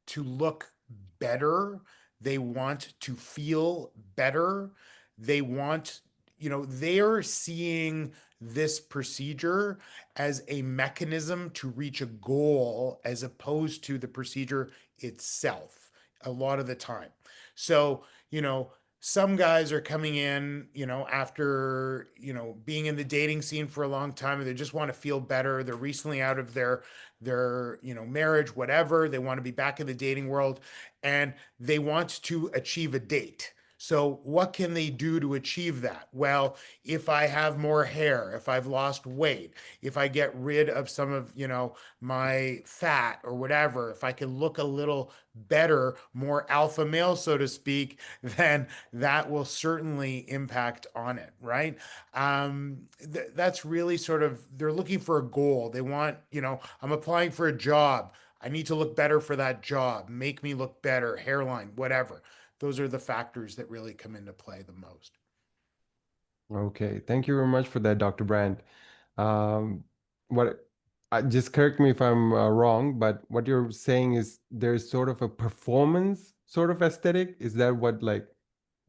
to look better. They want to feel better. They want, they're seeing this procedure as a mechanism to reach a goal as opposed to the procedure itself a lot of the time. So, some guys are coming in, after, being in the dating scene for a long time, and they just want to feel better. They're recently out of their, marriage, whatever. They want to be back in the dating world, and they want to achieve a date. So what can they do to achieve that? Well, if I have more hair, if I've lost weight, if I get rid of some of, my fat or whatever, if I can look a little better, more alpha male, so to speak, then that will certainly impact on it, right? That's really sort of, they're looking for a goal. They want, I'm applying for a job. I need to look better for that job. Make me look better, hairline, whatever. Those are the factors that really come into play the most. Okay, thank you very much for that, Dr. Brandt. Um, what just correct me if I'm wrong, but what you're saying is there's sort of a performance sort of aesthetic. Is that what like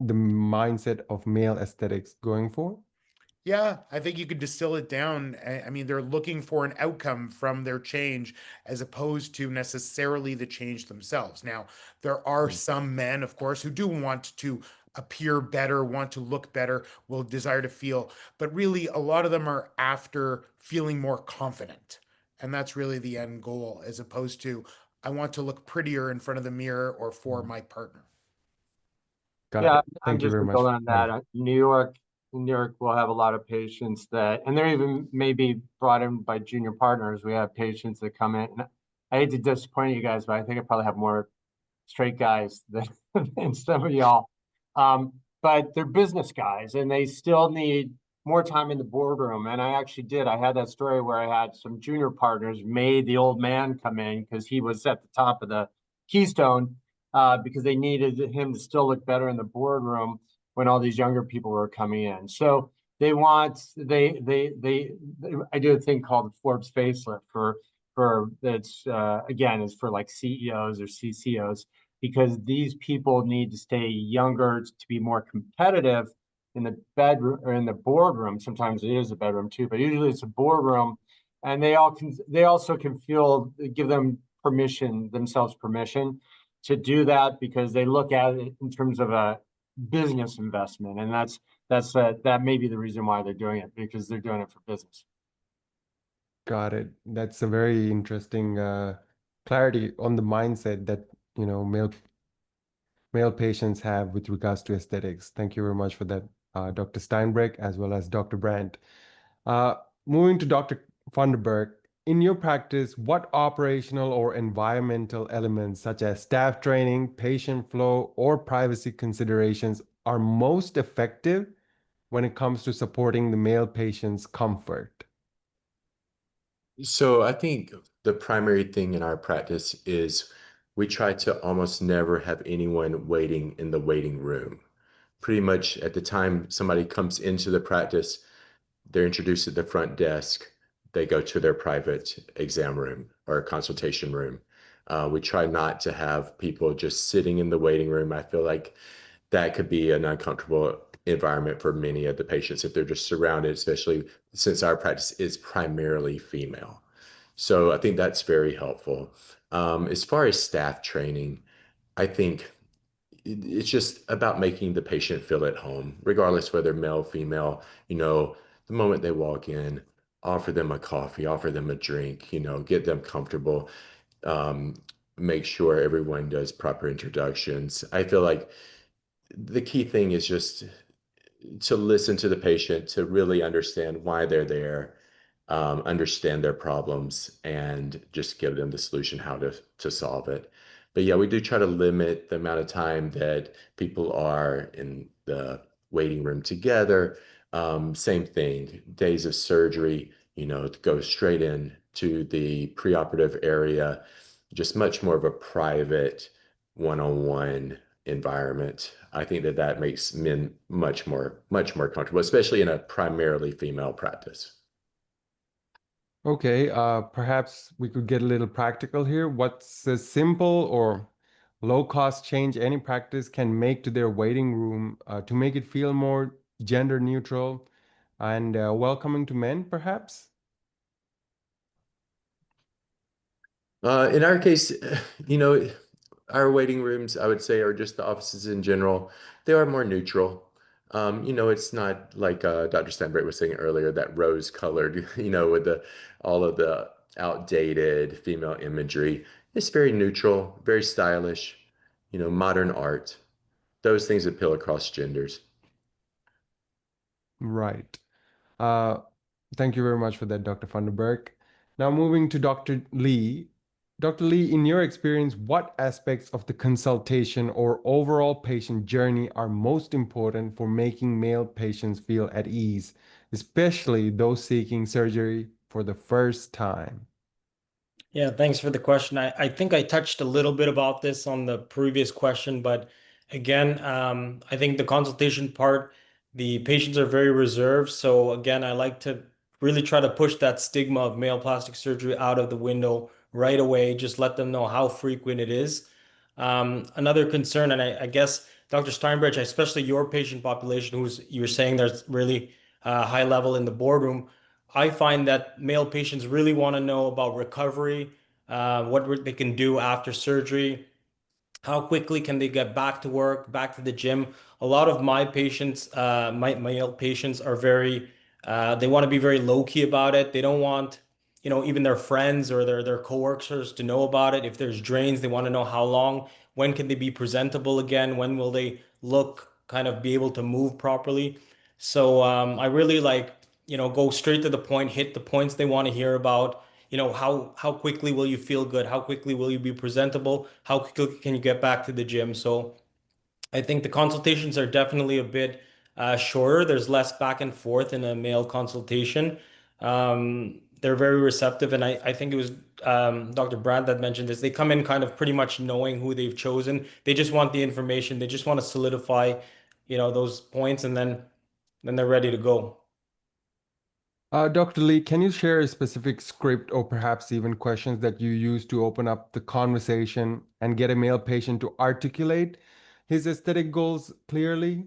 the mindset of male aesthetics going for? Yeah, I think you could distill it down. I mean, they're looking for an outcome from their change as opposed to necessarily the change themselves. Now, there are Mm. some men, of course, who do want to appear better, want to look better, will desire to feel, but really a lot of them are after feeling more confident. And that's really the end goal, as opposed to, I want to look prettier in front of the mirror or for Mm. my partner. Got Yeah, it. I'm Thank you just very to much. build on that. In New York, we'll have a lot of patients that, and they're even maybe brought in by junior partners. We have patients that come in. And I hate to disappoint you guys, but I think I probably have more straight guys than, than some of y'all. But they're business guys, and they still need more time in the boardroom. And I actually did. I had that story where I had some junior partners made the old man come in because he was at the top of the keystone, because they needed him to still look better in the boardroom when all these younger people were coming in. So they want they I do a thing called the Forbes facelift for that's again is for like CEOs or CCOs, because these people need to stay younger to be more competitive in the bedroom or in the boardroom. Sometimes it is a bedroom too, but usually it's a boardroom. And they also can feel, give them permission, themselves permission to do that, because they look at it in terms of a business investment. And that may be the reason why they're doing it, because they're doing it for business. Got it. That's a very interesting clarity on the mindset that, male patients have with regards to aesthetics. Thank you very much for that, Dr. Steinbrück, as well as Dr. Brandt. Uh, Moving to Dr. Funderburg, in your practice, what operational or environmental elements, such as staff training, patient flow, or privacy considerations, are most effective when it comes to supporting the male patient's comfort? So I think the primary thing in our practice is we try to almost never have anyone waiting in the waiting room. Pretty much at the time somebody comes into the practice, they're introduced at the front desk, they go to their private exam room or consultation room. We try not to have people just sitting in the waiting room. I feel like that could be an uncomfortable environment for many of the patients if they're just surrounded, especially since our practice is primarily female. So I think that's very helpful. As far as staff training, I think it's just about making the patient feel at home, regardless whether male, female, the moment they walk in, offer them a coffee, offer them a drink, get them comfortable, um, make sure everyone does proper introductions. I feel like the key thing is just to listen to the patient, to really understand why they're there, understand their problems, and just give them the solution how to solve it. But yeah, we do try to limit the amount of time that people are in the waiting room together. Same thing, days of surgery, to go straight in to the preoperative area, just much more of a private one-on-one environment. I think that makes men much more comfortable, especially in a primarily female practice. Okay, perhaps we could get a little practical here. What's a simple or low-cost change any practice can make to their waiting room to make it feel more gender neutral and welcoming to men, perhaps? In our case, you know, our waiting rooms, I would say, are just the offices in general. They are more neutral. It's not like Dr. Steinberg was saying earlier, that rose-colored, with all of the outdated female imagery. It's very neutral, very stylish, modern art. Those things appeal across genders. Right. Uh, Thank you very much for that, Dr. Funderburg. Now moving to Dr. Lee. Dr. Lee, in your experience, what aspects of the consultation or overall patient journey are most important for making male patients feel at ease, especially those seeking surgery for the first time? Yeah, thanks for the question. I think I touched a little bit about this on the previous question, but again, I think the consultation part, the patients are very reserved. So again, I like to really try to push that stigma of male plastic surgery out of the window right away. Just let them know how frequent it is. Another concern, and I guess Dr. Steinbridge, especially your patient population, who's you're saying there's really high level in the boardroom. I find that male patients really want to know about recovery, they can do after surgery, how quickly can they get back to work, back to the gym. A lot of my patients, my male patients are they want to be very low key about it. They don't want, even their friends or their coworkers to know about it. If there's drains, they want to know how long, when can they be presentable again? When will they look kind of be able to move properly? So I really like, go straight to the point, hit the points they want to hear about. How quickly will you feel good? How quickly will you be presentable? How quickly can you get back to the gym? So I think the consultations are definitely a bit shorter. There's less back and forth in a male consultation. They're very receptive, and I think it was Dr. Brandt that mentioned this. They come in kind of pretty much knowing who they've chosen. They just want the information. They just want to solidify, those points, and then they're ready to go. Dr. Lee, can you share a specific script or perhaps even questions that you use to open up the conversation and get a male patient to articulate his aesthetic goals clearly?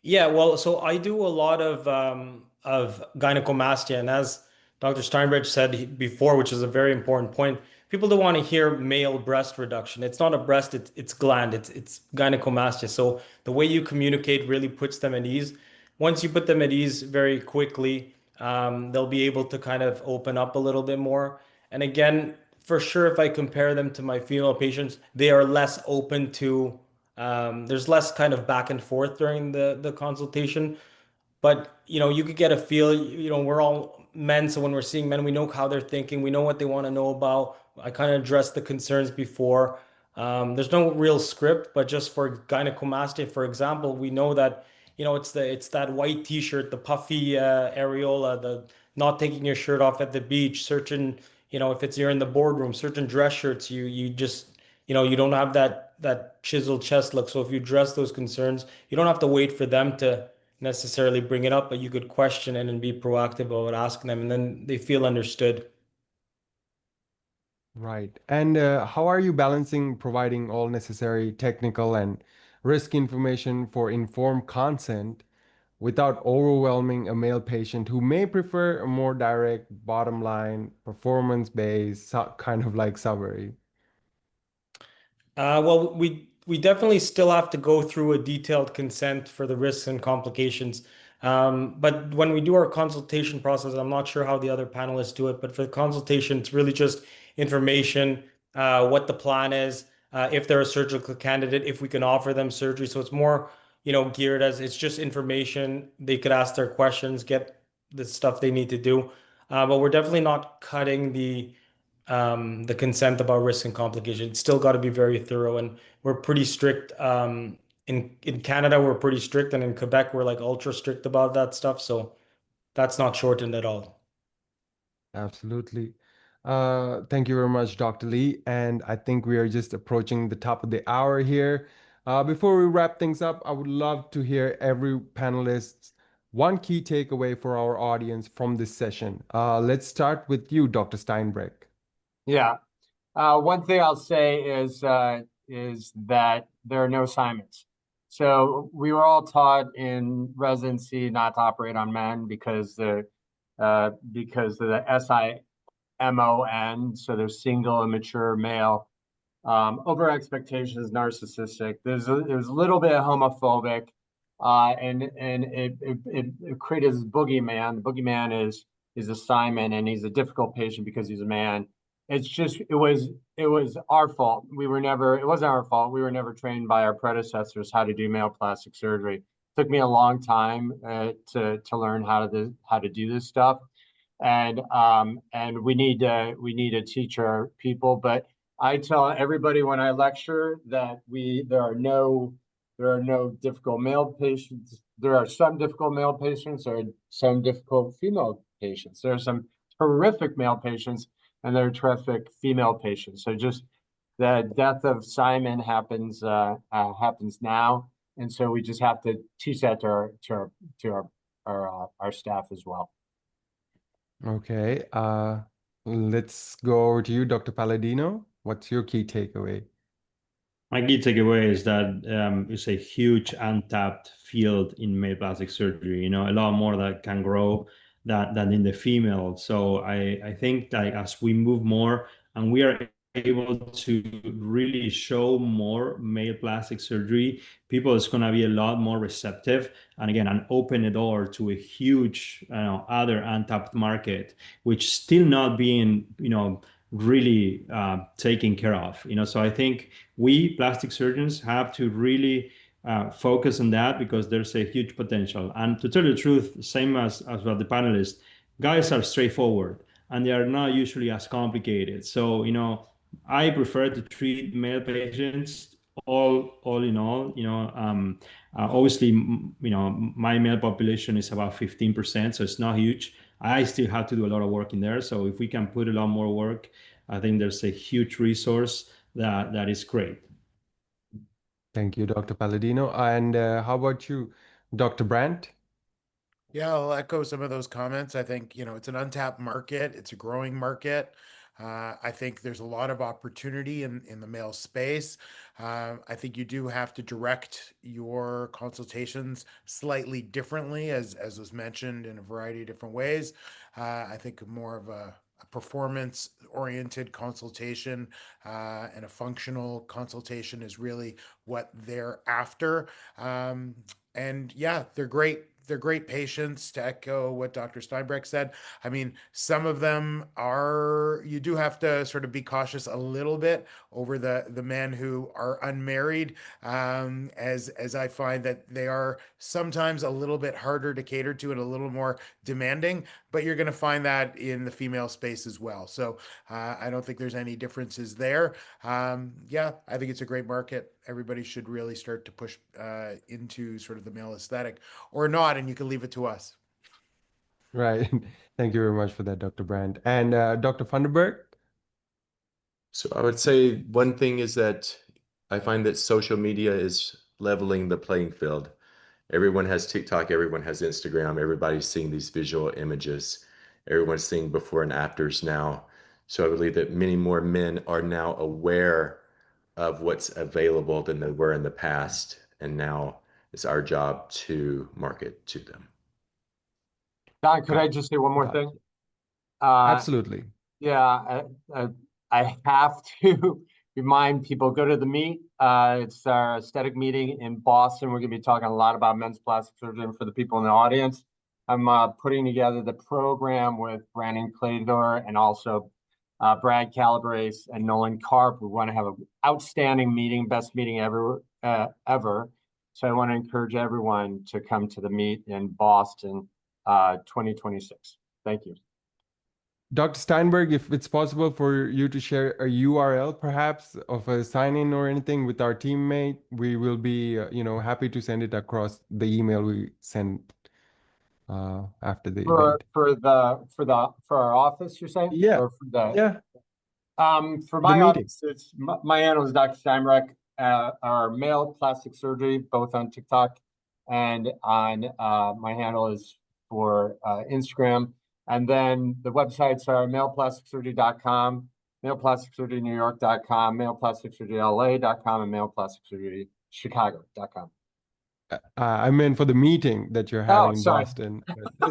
Yeah, well, so I do a lot of gynecomastia, and as Dr. Steinbridge said before, which is a very important point, people don't want to hear male breast reduction. It's not a breast, it's gland, it's gynecomastia. So the way you communicate really puts them at ease. Once you put them at ease very quickly, they'll be able to kind of open up a little bit more. And again, for sure, if I compare them to my female patients, they are less open to there's less kind of back and forth during the consultation, but you could get a feel. We're all men, so when we're seeing men, we know how they're thinking, we know what they want to know about. I kind of addressed the concerns before. There's no real script, but just for gynecomastia, for example, we know that it's that white t-shirt, the puffy areola, the not taking your shirt off at the beach, certain if it's you're in the boardroom, certain dress shirts, you just you don't have that chiseled chest look. So if you address those concerns, you don't have to wait for them necessarily bring it up, but you could question it and be proactive about asking them, and then they feel understood. Right. And how are you balancing providing all necessary technical and risk information for informed consent without overwhelming a male patient who may prefer a more direct, bottom line, performance-based kind of like summary? Well, we definitely still have to go through a detailed consent for the risks and complications. But when we do our consultation process, I'm not sure how the other panelists do it, but for the consultation, it's really just information, what the plan is, if they're a surgical candidate, if we can offer them surgery. So it's more, geared as it's just information. They could ask their questions, get the stuff they need to do. But we're definitely not cutting the consent about risk and complications. It's still got to be very thorough, and we're pretty strict. In Canada, we're pretty strict, and in Quebec, we're like ultra strict about that stuff. So that's not shortened at all. Absolutely. Thank you very much, Dr. Lee. And I think we are just approaching the top of the hour here. Before we wrap things up, I would love to hear every panelist's one key takeaway for our audience from this session. Let's start with you, Dr. Steinbreck. Yeah. One thing I'll say is that there are no Simons. So we were all taught in residency not to operate on men because of the SIMON, so they're single immature male. Over expectation is narcissistic. It was a little bit homophobic, and it created this boogeyman. The boogeyman is a Simon, and he's a difficult patient because he's a man. It's just it was our fault. It wasn't our fault. We were never trained by our predecessors how to do male plastic surgery. It took me a long time to learn how to do this stuff, and we need to teach our people. But I tell everybody when I lecture that there are no difficult male patients. There are some difficult male patients. There are some difficult female patients. There are some terrific male patients, and there are terrific female patients. So just the death of Simon happens now, and so we just have to teach that to our staff as well. Okay. Let's go over to you, Dr. Palladino. What's your key takeaway? My key takeaway is that it's a huge untapped field in male plastic surgery. A lot more that can grow than in the female. So I think that as we move more and we are able to really show more male plastic surgery, people is going to be a lot more receptive, and again, and open the door to a huge other untapped market, which still not being really taken care of. So I think we plastic surgeons have to really focus on that, because there's a huge potential. And to tell you the truth, same as what the panelists, guys are straightforward and they are not usually as complicated. So I prefer to treat male patients all in all. Obviously, my male population is about 15%, so it's not huge. I still have to do a lot of work in there. So if we can put a lot more work, I think there's a huge resource that is great. Thank you, Dr. Palladino. And how about you, Dr. Brandt? Yeah, I'll echo some of those comments. I think, it's an untapped market. It's a growing market. I think there's a lot of opportunity in the male space. I think you do have to direct your consultations slightly differently, as was mentioned, in a variety of different ways. I think more of a performance-oriented consultation and a functional consultation is really what they're after. And yeah, they're great. They're great patients, to echo what Dr. Steinbreck said. I mean, some of them you do have to sort of be cautious a little bit over the men who are unmarried, as I find that they are sometimes a little bit harder to cater to and a little more demanding, but you're going to find that in the female space as well. So I don't think there's any differences there. Yeah, I think it's a great market. Everybody should really start to push into sort of the male aesthetic, or not, and you can leave it to us. Right. Thank you very much for that, Dr. Brandt. And Dr. Funderburg? So I would say one thing is that I find that social media is leveling the playing field. Everyone has TikTok, everyone has Instagram, everybody's seeing these visual images, everyone's seeing before and afters now. So I believe that many more men are now aware of what's available than they were in the past. And now it's our job to market to them. Don, could I Got just say one more got thing? Uh, Absolutely. Yeah, I have to remind people, go to the meet. It's our aesthetic meeting in Boston. We're going to be talking a lot about men's plastic surgery. And for the people in the audience, I'm putting together the program with Brandon Tailor and also Brad Calabrese and Nolan Karp. We want to have an outstanding meeting, best meeting ever. So I want to encourage everyone to come to the meet in Boston 2026. Thank you. Dr. Steinberg, if it's possible for you to share a URL perhaps of a sign-in or anything with our teammate, we will be, happy to send it across the email we send after the event. For our office, you're saying? Yeah, Or for the yeah, for the my meeting. office, it's my handle is Dr. Steinbeck. Our male plastic surgery, both on TikTok and on my handle is for Instagram. And then the websites are maleplasticsurgery.com, maleplasticsurgerynewyork.com, maleplasticsurgeryla.com, and maleplasticsurgerychicago.com. I meant for the meeting that you're Oh, having in sorry. Boston.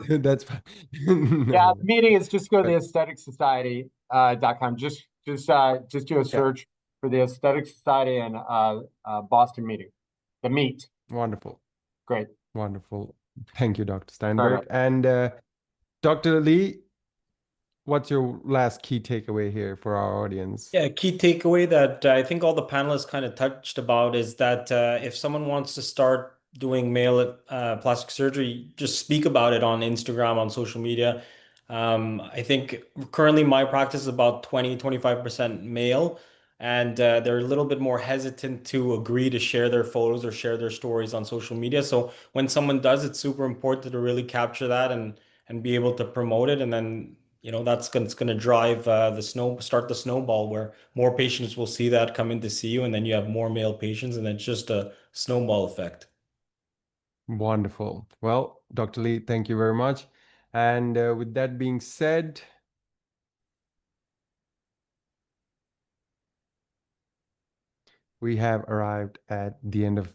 That's fine. Yeah, No, the meeting is just go to but the aesthetic society.com. Just do a search for the Aesthetic Society and Boston meeting. The meet. wonderful, Great. wonderful. Thank you, Dr. Sorry about Steinberg. And Dr. Lee, what's your last key takeaway here for our audience? Yeah, key takeaway that I think all the panelists kind of touched about is that if someone wants to start doing male plastic surgery, just speak about it on Instagram, on social media. I think currently my practice is about 20-25% male, and they're a little bit more hesitant to agree to share their photos or share their stories on social media. So when someone does, it's super important to really capture that and be able to promote it, and then that's going to drive start the snowball where more patients will see that come in to see you, and then you have more male patients, and it's just a snowball effect. Wonderful. Well, Dr. Lee, thank you very much. And with that being said, we have arrived at the end of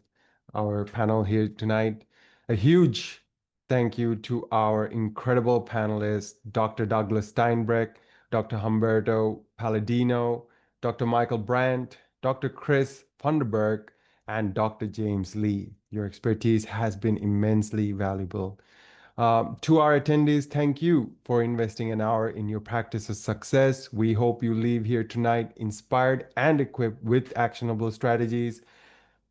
our panel here tonight. A huge thank you to our incredible panelists, Dr. Douglas Steinbreck, Dr. Humberto Palladino, Dr. Michael Brandt, Dr. Chris Funderburg, and Dr. James Lee. Your expertise has been immensely valuable. To our attendees, thank you for investing an hour in your practice of success. We hope you leave here tonight inspired and equipped with actionable strategies.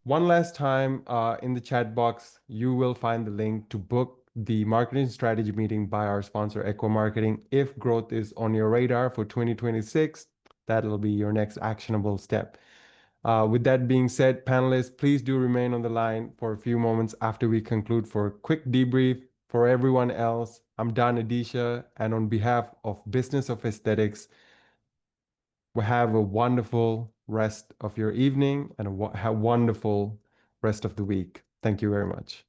One last time, in the chat box, you will find the link to book the marketing strategy meeting by our sponsor, Echo Marketing. If growth is on your radar for 2026, that'll be your next actionable step. With that being said, panelists, please do remain on the line for a few moments after we conclude for a quick debrief. For everyone else, I'm Dan Adisha, and on behalf of Business of Aesthetics, we have a wonderful rest of your evening and a wonderful rest of the week. Thank you very much.